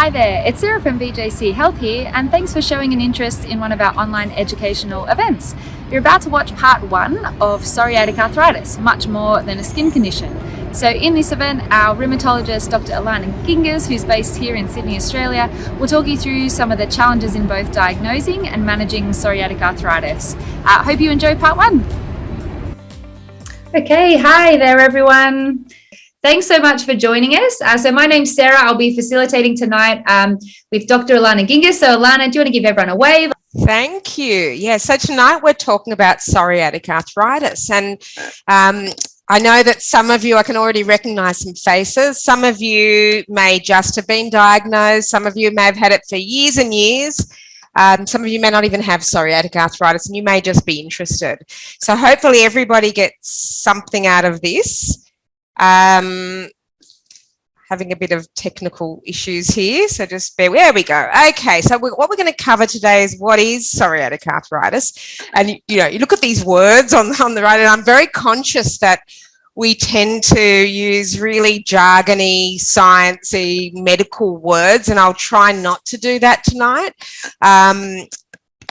Hi there, it's Sarah from VJC Health here, and thanks for showing an interest in one of our online educational events. You're about to watch part 1 of psoriatic arthritis, much more than a skin condition. So in this event, our rheumatologist, Dr. Ilana Ginges, who's based here in Sydney, Australia, will talk you through some of the challenges in both diagnosing and managing psoriatic arthritis. Hope you enjoy part 1. Okay, hi there everyone. Thanks so much for joining us. So my name's Sarah. I'll be facilitating tonight with Dr. Ilana Ginges. So Ilana, do you want to give everyone a wave? Thank you. Yeah, so tonight we're talking about psoriatic arthritis. And I know that some of you, I can already recognize some faces. Some of you may just have been diagnosed. Some of you may have had it for years and years. Some of you may not even have psoriatic arthritis and you may just be interested. So hopefully everybody gets something out of this. Having a bit of technical issues here, so just bear. There we go. Okay, so what we're going to cover today is what is psoriatic arthritis, and you look at these words on the right, and I'm very conscious that we tend to use really jargony, sciencey, medical words, and I'll try not to do that tonight.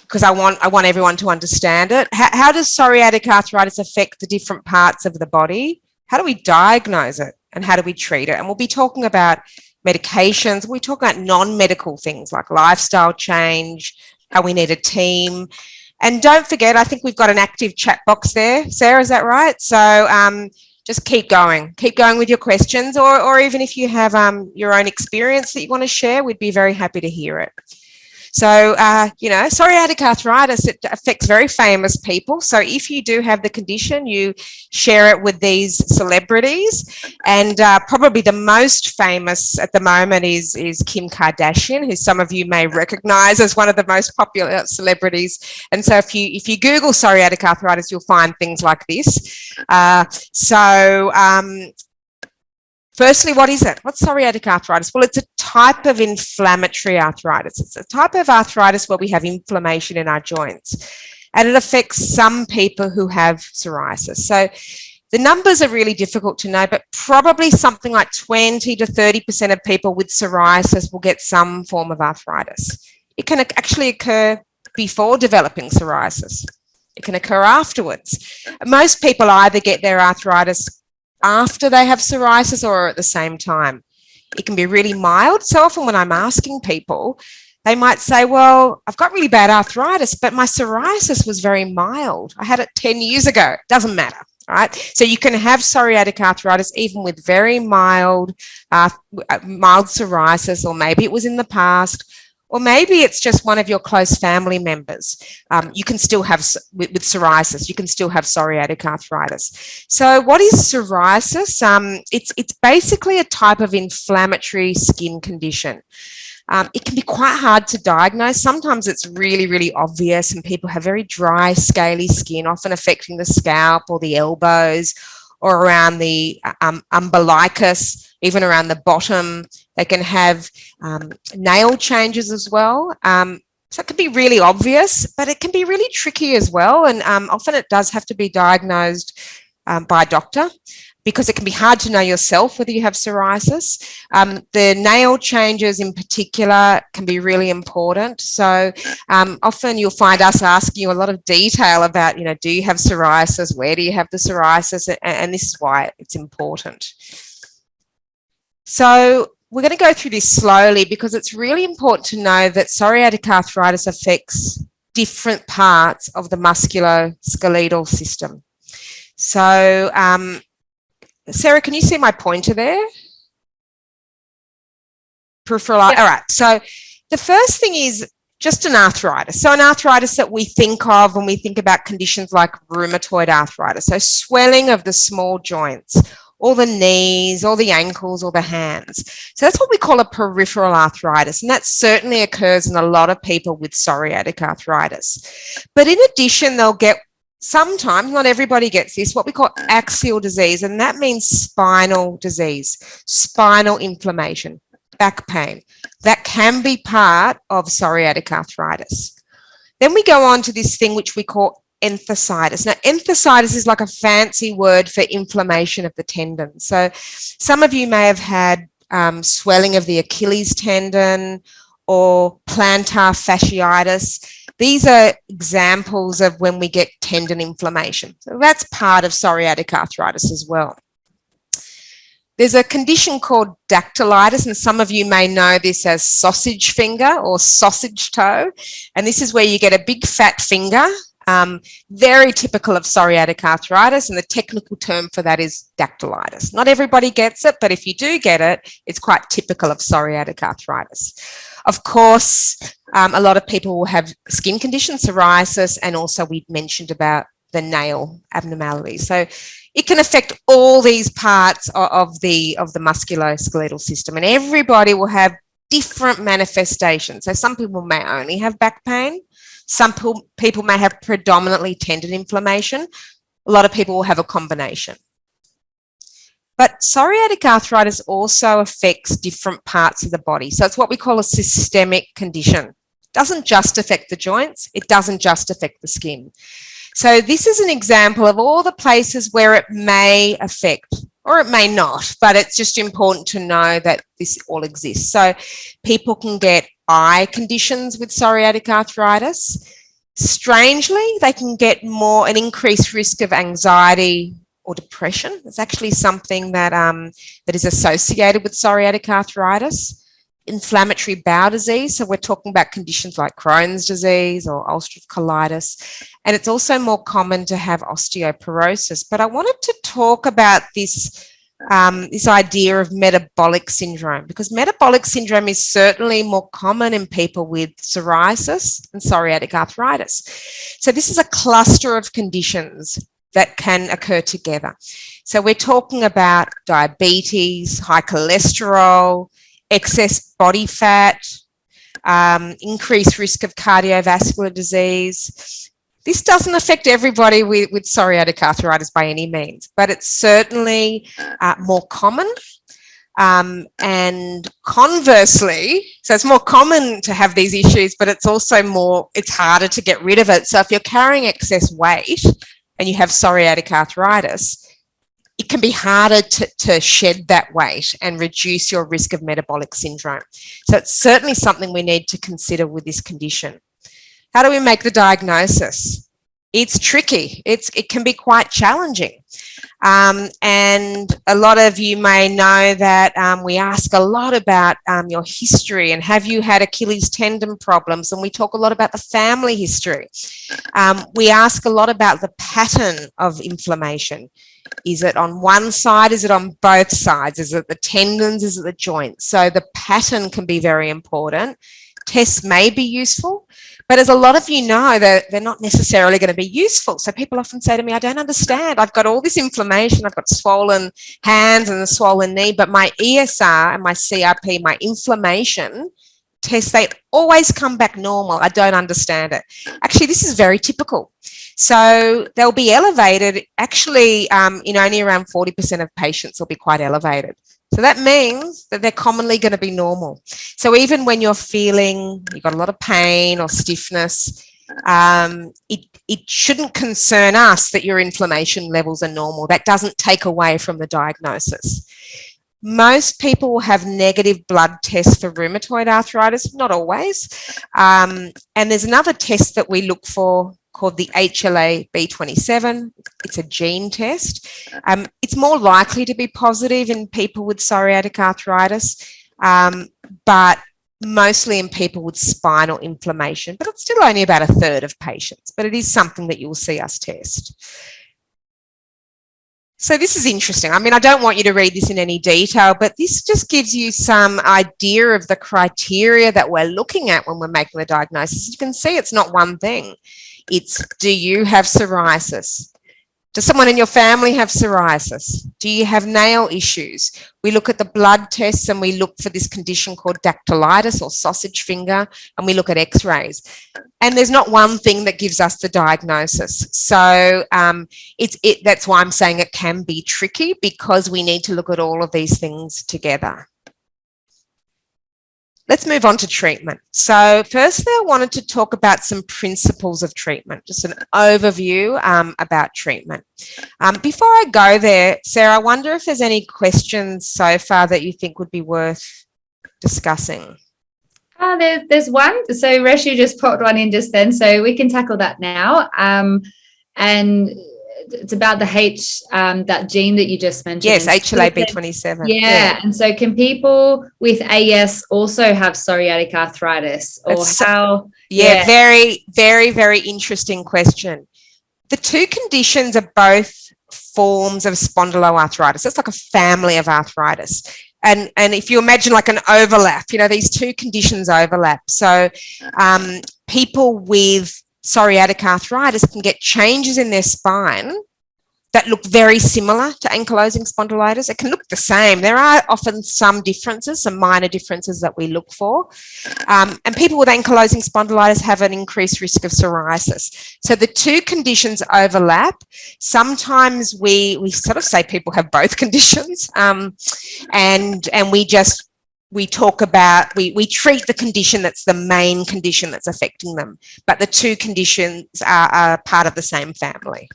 Because I want everyone to understand it. How does psoriatic arthritis affect the different parts of the body? How do we diagnose it and how do we treat it? And we'll be talking about medications. We talk about non-medical things like lifestyle change, how we need a team. And don't forget, I think we've got an active chat box there. Sarah, is that right? So just keep going with your questions, or even if you have your own experience that you want to share, we'd be very happy to hear it. So, psoriatic arthritis, it affects very famous people. So if you do have the condition, you share it with these celebrities. And probably the most famous at the moment is Kim Kardashian, who some of you may recognize as one of the most popular celebrities. And so if you Google psoriatic arthritis, you'll find things like this. Firstly, what is it? What's psoriatic arthritis? Well, it's a type of inflammatory arthritis. It's a type of arthritis where we have inflammation in our joints, and it affects some people who have psoriasis. So the numbers are really difficult to know, but probably something like 20 to 30% of people with psoriasis will get some form of arthritis. It can actually occur before developing psoriasis. It can occur afterwards. Most people either get their arthritis after they have psoriasis or at the same time. It can be really mild. So often when I'm asking people, they might say, well, I've got really bad arthritis, but my psoriasis was very mild. I had it 10 years ago. It doesn't matter, right? So you can have psoriatic arthritis even with very mild psoriasis, or maybe it was in the past, or maybe it's just one of your close family members. You can still have, with psoriasis, you can still have psoriatic arthritis. So what is psoriasis? It's basically a type of inflammatory skin condition. It can be quite hard to diagnose. Sometimes it's really, really obvious and people have very dry, scaly skin, often affecting the scalp or the elbows or around the umbilicus, even around the bottom. They can have nail changes as well. So it can be really obvious, but it can be really tricky as well. And often it does have to be diagnosed by a doctor, because it can be hard to know yourself whether you have psoriasis. The nail changes in particular can be really important. So often you'll find us asking you a lot of detail about, do you have psoriasis? Where do you have the psoriasis? And this is why it's important. So we're going to go through this slowly because it's really important to know that psoriatic arthritis affects different parts of the musculoskeletal system. So, Sarah, can you see my pointer there? Peripheral. Yep. All right. So the first thing is just an arthritis. So an arthritis that we think of when we think about conditions like rheumatoid arthritis. So swelling of the small joints, or the knees, or the ankles, or the hands. So that's what we call a peripheral arthritis, and that certainly occurs in a lot of people with psoriatic arthritis. But in addition, they'll get, sometimes, not everybody gets this, what we call axial disease, and that means spinal disease, spinal inflammation, back pain. That can be part of psoriatic arthritis. Then we go on to this thing which we call enthesitis. Now, enthesitis is like a fancy word for inflammation of the tendon. So some of you may have had swelling of the Achilles tendon, or plantar fasciitis. These are examples of when we get tendon inflammation. So that's part of psoriatic arthritis as well. There's a condition called dactylitis, and some of you may know this as sausage finger or sausage toe. And this is where you get a big fat finger, very typical of psoriatic arthritis, and the technical term for that is dactylitis. Not everybody gets it, but if you do get it, it's quite typical of psoriatic arthritis. Of course, a lot of people will have skin conditions, psoriasis, and also we mentioned about the nail abnormalities. So it can affect all these parts of the musculoskeletal system, and everybody will have different manifestations. So some people may only have back pain. Some people may have predominantly tendon inflammation. A lot of people will have a combination. But psoriatic arthritis also affects different parts of the body. So it's what we call a systemic condition. It doesn't just affect the joints. It doesn't just affect the skin. So this is an example of all the places where it may affect, or it may not, but it's just important to know that this all exists. So people can get eye conditions with psoriatic arthritis. Strangely, they can get an increased risk of anxiety or depression. It's actually something that, that is associated with psoriatic arthritis. Inflammatory bowel disease, so we're talking about conditions like Crohn's disease or ulcerative colitis, and it's also more common to have osteoporosis. But I wanted to talk about this idea of metabolic syndrome, because metabolic syndrome is certainly more common in people with psoriasis and psoriatic arthritis. So this is a cluster of conditions that can occur together. So we're talking about diabetes, high cholesterol, excess body fat, increased risk of cardiovascular disease. This doesn't affect everybody with psoriatic arthritis by any means, but it's certainly more common. And conversely, so it's more common to have these issues, but it's also it's harder to get rid of it. So if you're carrying excess weight and you have psoriatic arthritis, it can be harder to shed that weight and reduce your risk of metabolic syndrome. So it's certainly something we need to consider with this condition. How do we make the diagnosis? It's tricky. It can be quite challenging. And a lot of you may know that we ask a lot about your history and have you had Achilles tendon problems, and we talk a lot about the family history. We ask a lot about the pattern of inflammation. Is it on one side? Is it on both sides? Is it the tendons? Is it the joints? So the pattern can be very important. Tests may be useful, but as a lot of you know, they're not necessarily going to be useful. So people often say to me, I don't understand. I've got all this inflammation. I've got swollen hands and a swollen knee, but my ESR and my CRP, my inflammation tests, they always come back normal. I don't understand it. Actually, this is very typical. So they'll be elevated. Actually, in only around 40% of patients will be quite elevated. So that means that they're commonly going to be normal. So even when you're feeling you've got a lot of pain or stiffness, it shouldn't concern us that your inflammation levels are normal. That doesn't take away from the diagnosis. Most people will have negative blood tests for rheumatoid arthritis, not always. And there's another test that we look for called the HLA-B27. It's a gene test. It's more likely to be positive in people with psoriatic arthritis, but mostly in people with spinal inflammation, but it's still only about a third of patients, but it is something that you'll see us test. So this is interesting. I mean, I don't want you to read this in any detail, but this just gives you some idea of the criteria that we're looking at when we're making the diagnosis. You can see it's not one thing. It's, do you have psoriasis? Does someone in your family have psoriasis? Do you have nail issues? We look at the blood tests and we look for this condition called dactylitis or sausage finger, and we look at x-rays. And there's not one thing that gives us the diagnosis. So that's why I'm saying it can be tricky, because we need to look at all of these things together. let's move on to treatment. So firstly, I wanted to talk about some principles of treatment, just an overview about treatment. Before I go there, Sarah, I wonder if there's any questions so far that you think would be worth discussing. There's one. So Reshu just popped one in just then, so we can tackle that now. And it's about the that gene that you just mentioned. Yes, HLA-B27. Yeah. And so can people with AS also have psoriatic arthritis, or how? Yeah, very, very, very interesting question. The two conditions are both forms of spondyloarthritis. It's like a family of arthritis. And if you imagine like an overlap, these two conditions overlap. So people with psoriatic arthritis can get changes in their spine that look very similar to ankylosing spondylitis. It can look the same. There are often some differences, some minor differences that we look for. And people with ankylosing spondylitis have an increased risk of psoriasis. So the two conditions overlap. Sometimes we sort of say people have both conditions, and we talk about, we treat the condition that's the main condition that's affecting them, but the two conditions are part of the same family.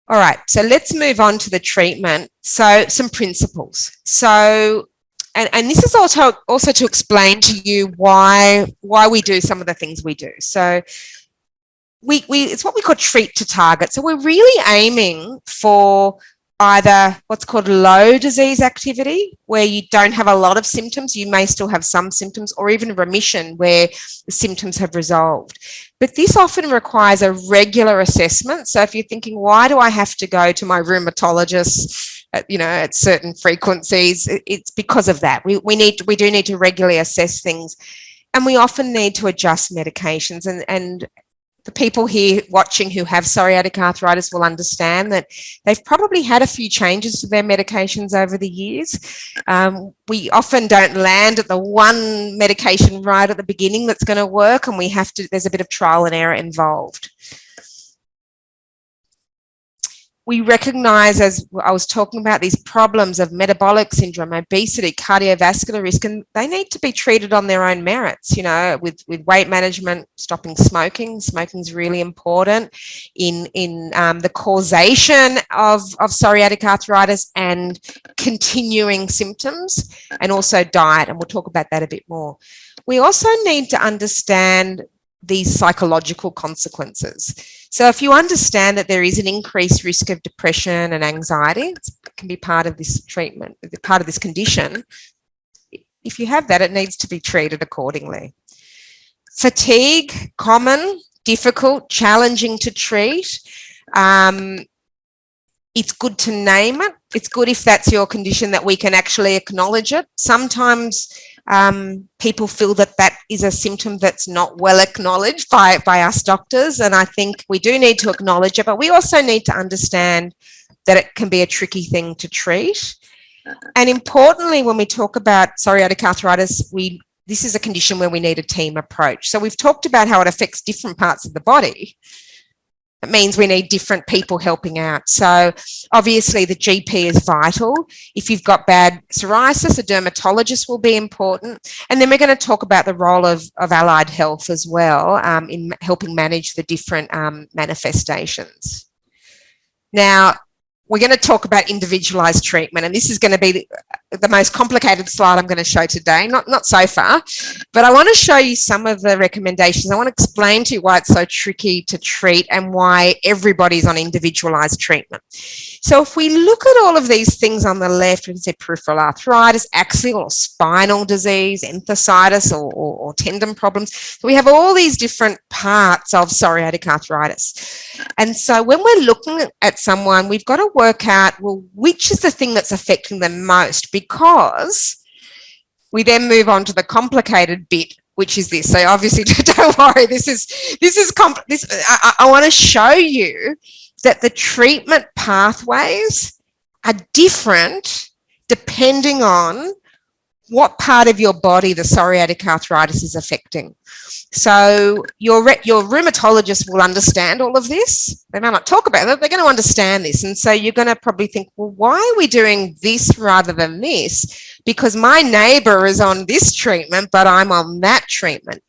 All right, so let's move on to the treatment. So some principles. So, and this is also to explain to you why we do some of the things we do. So it's what we call treat to target. So we're really aiming for either what's called low disease activity, where you don't have a lot of symptoms, you may still have some symptoms, or even remission where the symptoms have resolved. But this often requires a regular assessment. So if you're thinking, why do I have to go to my rheumatologist at certain frequencies, it's because of that. We do need to regularly assess things, and we often need to adjust medications. And the people here watching who have psoriatic arthritis will understand that they've probably had a few changes to their medications over the years. We often don't land at the one medication right at the beginning that's going to work, and there's a bit of trial and error involved. We recognise, as I was talking about, these problems of metabolic syndrome, obesity, cardiovascular risk, and they need to be treated on their own merits, with weight management, stopping smoking. Smoking is really important in the causation of psoriatic arthritis and continuing symptoms, and also diet, and we'll talk about that a bit more. We also need to understand these psychological consequences. So if you understand that there is an increased risk of depression and anxiety, it can be part of this treatment, part of this condition. If you have that, it needs to be treated accordingly. Fatigue, common, difficult, challenging to treat. It's good to name it. It's good if that's your condition that we can actually acknowledge it. Sometimes people feel that is a symptom that's not well acknowledged by us doctors, and I think we do need to acknowledge it, but we also need to understand that it can be a tricky thing to treat. And importantly, when we talk about psoriatic arthritis, this is a condition where we need a team approach. So we've talked about how it affects different parts of the body. It means we need different people helping out. So obviously the GP is vital. If you've got bad psoriasis, a dermatologist will be important. And then we're going to talk about the role of allied health as well, in helping manage the different manifestations. Now, we're going to talk about individualized treatment, and this is going to be the most complicated slide I'm going to show today, not so far, but I want to show you some of the recommendations. I want to explain to you why it's so tricky to treat and why everybody's on individualized treatment. So if we look at all of these things on the left, we can say peripheral arthritis, axial or spinal disease, enthesitis or tendon problems. So we have all these different parts of psoriatic arthritis. And so when we're looking at someone, we've got to work out, well, which is the thing that's affecting them most, because we then move on to the complicated bit, which is this. So obviously, don't worry, I want to show you that the treatment pathways are different depending on what part of your body the psoriatic arthritis is affecting. So your rheumatologist will understand all of this. They may not talk about it, they're going to understand this. And so you're going to probably think, well, why are we doing this rather than this? Because my neighbor is on this treatment, but I'm on that treatment.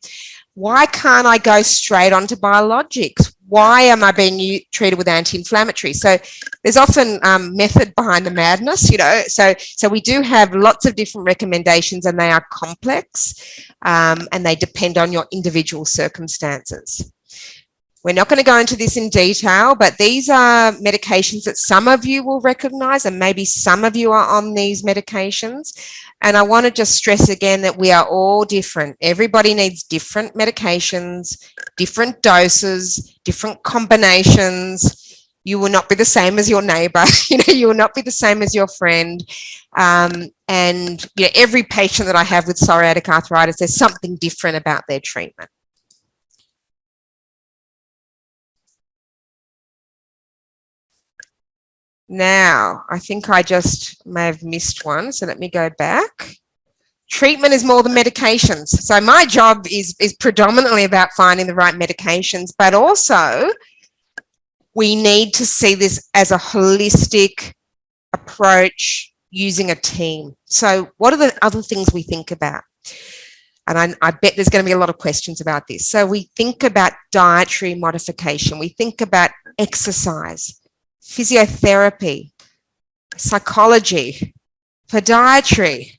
Why can't I go straight onto biologics? Why am I being treated with anti-inflammatory? So there's often method behind the madness, you know. So we do have lots of different recommendations, and they are complex, and they depend on your individual circumstances. We're not going to go into this in detail, but these are medications that some of you will recognize, and maybe some of you are on these medications. And I want to just stress again that we are all different. Everybody needs different medications, different doses, different combinations. You will not be the same as your neighbor. You know, you will not be the same as your friend. And you know, every patient that I have with psoriatic arthritis, there's something different about their treatment. Now, I think I just may have missed one, so let me go back. Treatment is more than medications. So my job is predominantly about finding the right medications, but also we need to see this as a holistic approach using a team. So what are the other things we think about? And I bet there's going to be a lot of questions about this. So we think about dietary modification. We think about exercise, physiotherapy, psychology, podiatry.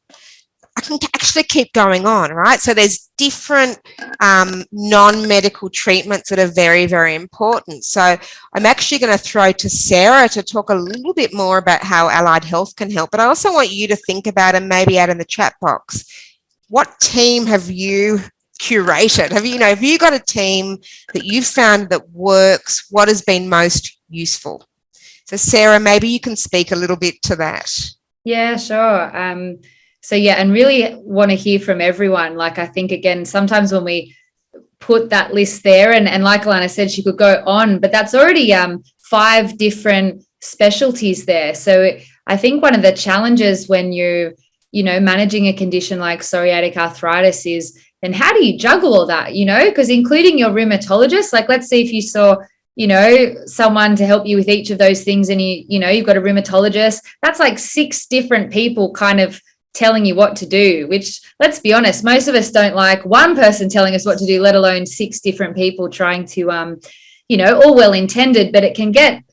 I can actually keep going on, right? So there's different non-medical treatments that are very, very important. So I'm actually going to throw to Sarah to talk a little bit more about how allied health can help. But I also want you to think about, and maybe add in the chat box, what team have you curated? Have you got a team that you've found that works? What has been most useful? So Sarah, maybe you can speak a little bit to that. Yeah, sure. So yeah, and really want to hear from everyone. Like, I think, again, sometimes when we put that list there, and like Ilana said, she could go on, but that's already 5 different specialties there. So I think one of the challenges when you're, managing a condition like psoriatic arthritis is, then how do you juggle all that, because including your rheumatologist, like, let's say if you saw someone to help you with each of those things, and you've got a rheumatologist, that's like 6 different people kind of telling you what to do, which, let's be honest, most of us don't like one person telling us what to do, let alone 6 different people trying to, all well intended, but it can get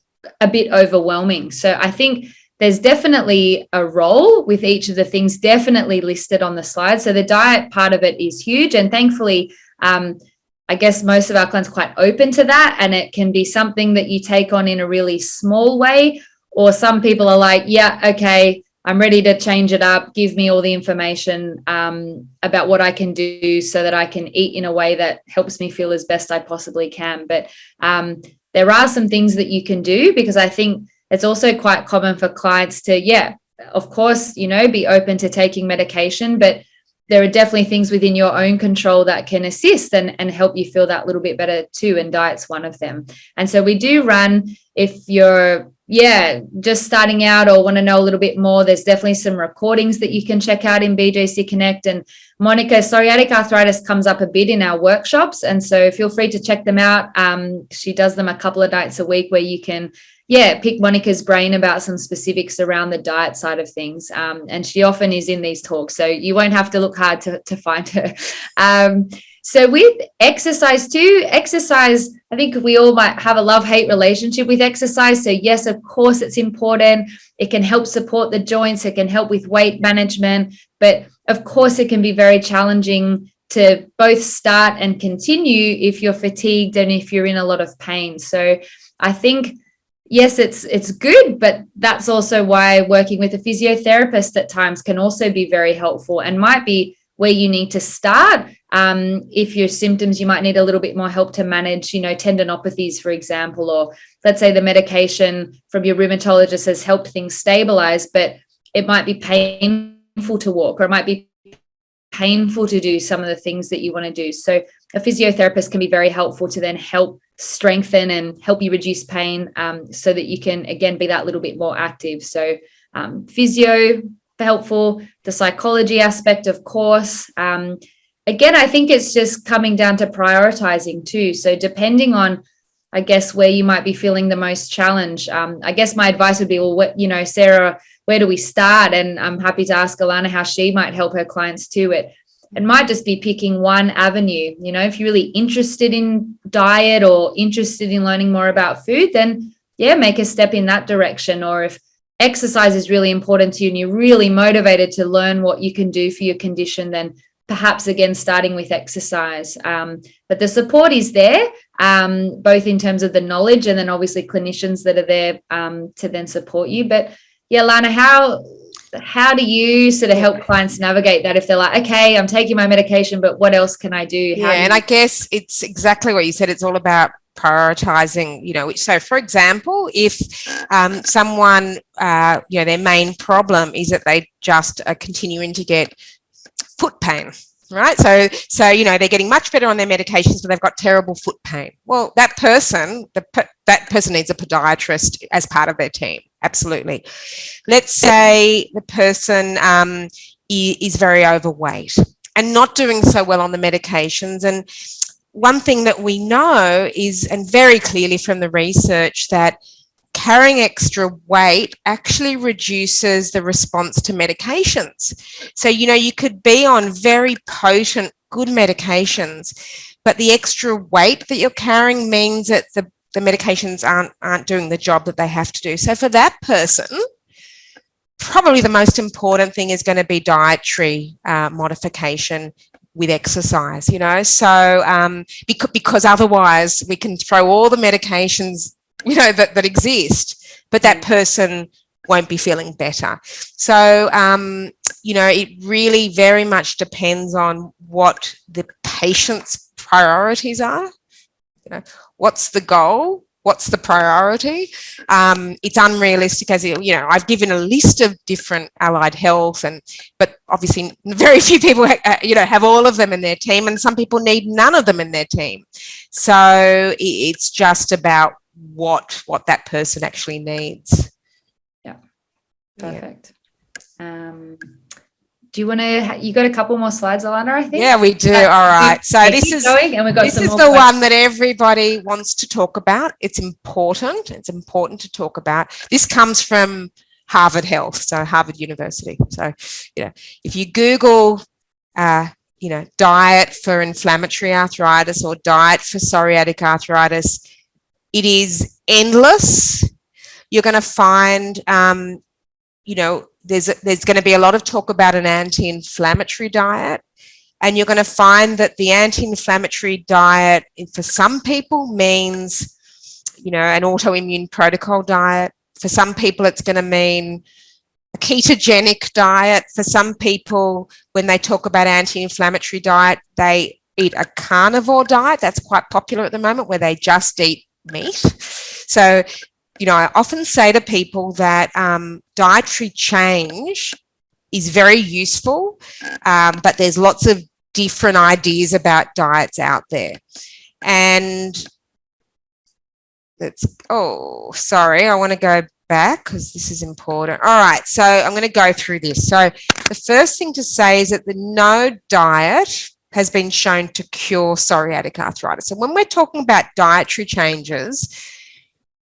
a bit overwhelming. So I think there's definitely a role with each of the things definitely listed on the slide. So the diet part of it is huge. And thankfully, I guess most of our clients are quite open to that, and it can be something that you take on in a really small way, or some people are like, yeah, okay, I'm ready to change it up. Give me all the information about what I can do so that I can eat in a way that helps me feel as best I possibly can. But there are some things that you can do, because I think it's also quite common for clients to, of course, be open to taking medication, but there are definitely things within your own control that can assist and help you feel that little bit better too. And diet's one of them. And so we do run, if you're, just starting out or want to know a little bit more, there's definitely some recordings that you can check out in BJC Connect. And Monica, psoriatic arthritis comes up a bit in our workshops. And so feel free to check them out. She does them a couple of nights a week where you can pick Monica's brain about some specifics around the diet side of things. And she often is in these talks, so you won't have to look hard to find her. So with exercise too, I think we all might have a love-hate relationship with exercise. So yes, of course, it's important. It can help support the joints. It can help with weight management. But of course, it can be very challenging to both start and continue if you're fatigued and if you're in a lot of pain. So I think, yes, it's good, but that's also why working with a physiotherapist at times can also be very helpful, and might be where you need to start. If your symptoms, you might need a little bit more help to manage, tendinopathies, for example, or let's say the medication from your rheumatologist has helped things stabilize, but it might be painful to walk, or it might be painful to do some of the things that you want to do. So a physiotherapist can be very helpful to then help strengthen and help you reduce pain, so that you can, again, be that little bit more active. So physio, helpful. The psychology aspect, of course. Again, I think it's just coming down to prioritizing too. So depending on, I guess, where you might be feeling the most challenge, I guess my advice would be, well, Sarah, where do we start? And I'm happy to ask Ilana how she might help her clients too. It might just be picking one avenue. If you're really interested in diet or interested in learning more about food, then make a step in that direction. Or if exercise is really important to you and you're really motivated to learn what you can do for your condition, then perhaps again starting with exercise. But the support is there, both in terms of the knowledge and then obviously clinicians that are there to then support you. But yeah, Lana, how do you sort of help clients navigate that if they're like, okay, I'm taking my medication, but what else can I do? I guess it's exactly what you said. It's all about prioritizing, so for example, if someone, their main problem is that they just are continuing to get foot pain, right? So they're getting much better on their medications, but they've got terrible foot pain. Well, that person needs a podiatrist as part of their team. Absolutely. Let's say the person is very overweight and not doing so well on the medications. And one thing that we know is, and very clearly from the research, that carrying extra weight actually reduces the response to medications. So, you could be on very potent, good medications, but the extra weight that you're carrying means that the medications aren't doing the job that they have to do. So for that person, probably the most important thing is going to be dietary modification with exercise, so because otherwise we can throw all the medications, that exist, but that person won't be feeling better. So, it really very much depends on what the patient's priorities are. What's the goal? What's the priority? It's unrealistic, as I've given a list of different allied health, but obviously very few people, have all of them in their team, and some people need none of them in their team. So it's just about what that person actually needs. Yeah, perfect. Do you want to? You got a couple more slides, Ilana, I think. Yeah, we do. All right. So this is going, and we've got this some is more the questions. one that everybody wants to talk about. It's important. It's important to talk about. This comes from Harvard Health, so Harvard University. So, if you Google, diet for inflammatory arthritis or diet for psoriatic arthritis, it is endless. You're going to find, there's going to be a lot of talk about an anti-inflammatory diet, and you're going to find that the anti-inflammatory diet for some people means, an autoimmune protocol diet. For some people, it's going to mean a ketogenic diet. For some people, when they talk about anti-inflammatory diet, they eat a carnivore diet. That's quite popular at the moment, where they just eat meat. So, I often say to people that dietary change is very useful, but there's lots of different ideas about diets out there. And I want to go back because this is important. All right, so I'm going to go through this. So the first thing to say is that no diet has been shown to cure psoriatic arthritis. And when we're talking about dietary changes,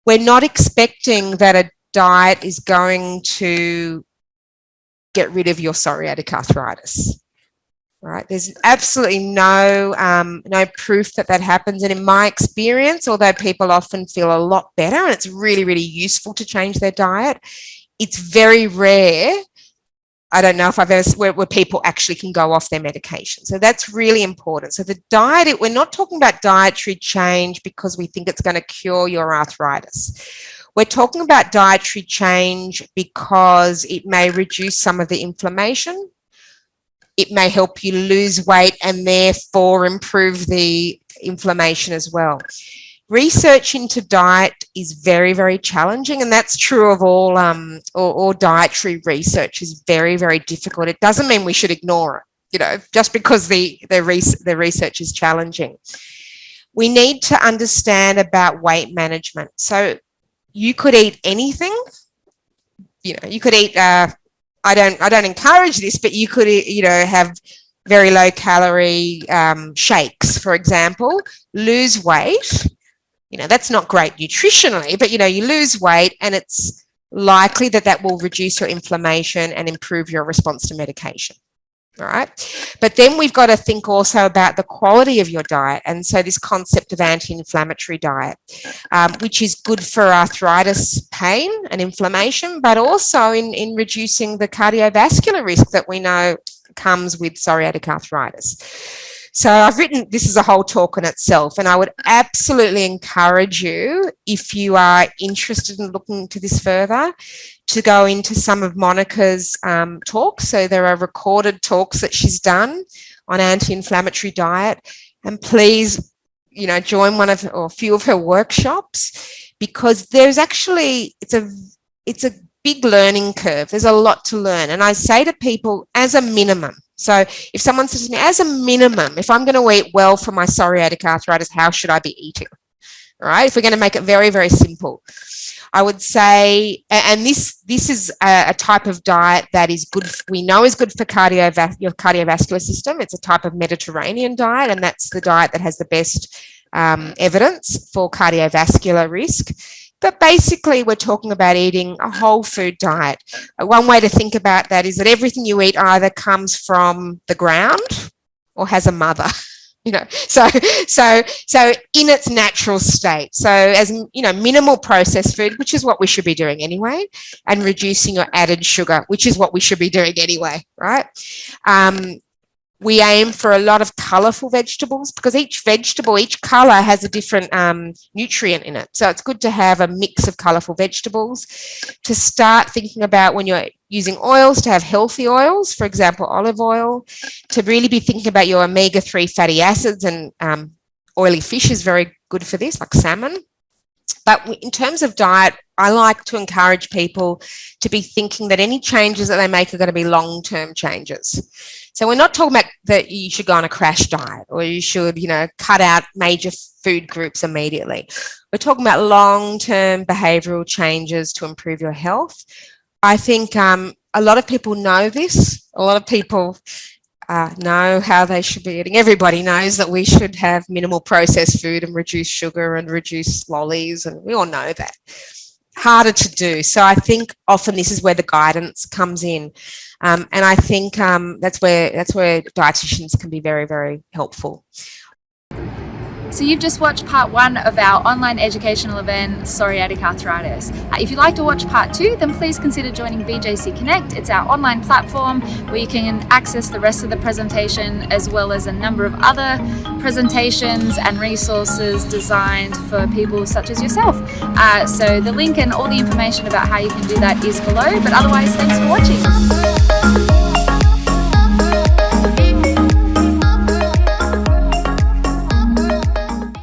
we're not expecting that a diet is going to get rid of your psoriatic arthritis, right? There's absolutely no proof that happens. And in my experience, although people often feel a lot better and it's really, really useful to change their diet, it's very rare. I don't know if I've ever where people actually can go off their medication. So that's really important. So the diet, we're not talking about dietary change because we think it's going to cure your arthritis. We're talking about dietary change because it may reduce some of the inflammation. It may help you lose weight and therefore improve the inflammation as well. Research into diet is very, very challenging, and that's true of all dietary research is very, very difficult. It doesn't mean we should ignore it, just because the research is challenging. We need to understand about weight management. So you could eat anything. You could eat I don't encourage this, but you could, have very low calorie shakes, for example, lose weight. That's not great nutritionally, but, you lose weight, and it's likely that will reduce your inflammation and improve your response to medication. All right. But then we've got to think also about the quality of your diet. And so this concept of anti-inflammatory diet, which is good for arthritis pain and inflammation, but also in reducing the cardiovascular risk that we know comes with psoriatic arthritis. So I've written, this is a whole talk on itself, and I would absolutely encourage you, if you are interested in looking into this further, to go into some of Monica's talks. So there are recorded talks that she's done on anti-inflammatory diet, and please, join one of or a few of her workshops, because there's actually, it's a big learning curve. There's a lot to learn. And I say to people, as a minimum, so if someone says to me, as a minimum, if I'm going to eat well for my psoriatic arthritis, how should I be eating? All right. If we're going to make it very, very simple, I would say, and this is a type of diet that is good, we know is good for your cardiovascular system. It's a type of Mediterranean diet, and that's the diet that has the best evidence for cardiovascular risk. But basically, we're talking about eating a whole food diet. One way to think about that is that everything you eat either comes from the ground or has a mother. So in its natural state. So as minimal processed food, which is what we should be doing anyway, and reducing your added sugar, which is what we should be doing anyway, right? We aim for a lot of colourful vegetables, because each colour has a different nutrient in it. So it's good to have a mix of colourful vegetables. To start thinking about, when you're using oils, to have healthy oils, for example, olive oil. To really be thinking about your omega-3 fatty acids, and oily fish is very good for this, like salmon. But in terms of diet, I like to encourage people to be thinking that any changes that they make are going to be long-term changes. So we're not talking about that you should go on a crash diet, or you should, cut out major food groups immediately. We're talking about long-term behavioural changes to improve your health. I think a lot of people know this. A lot of people know how they should be eating. Everybody knows that we should have minimal processed food and reduce sugar and reduce lollies, and we all know that. Harder to do. So I think often this is where the guidance comes in. And I think that's where dietitians can be very, very helpful. So you've just watched part 1 of our online educational event, Psoriatic Arthritis. If you'd like to watch part 2, then please consider joining BJC Connect. It's our online platform where you can access the rest of the presentation, as well as a number of other presentations and resources designed for people such as yourself. So the link and all the information about how you can do that is below. But otherwise, thanks for watching.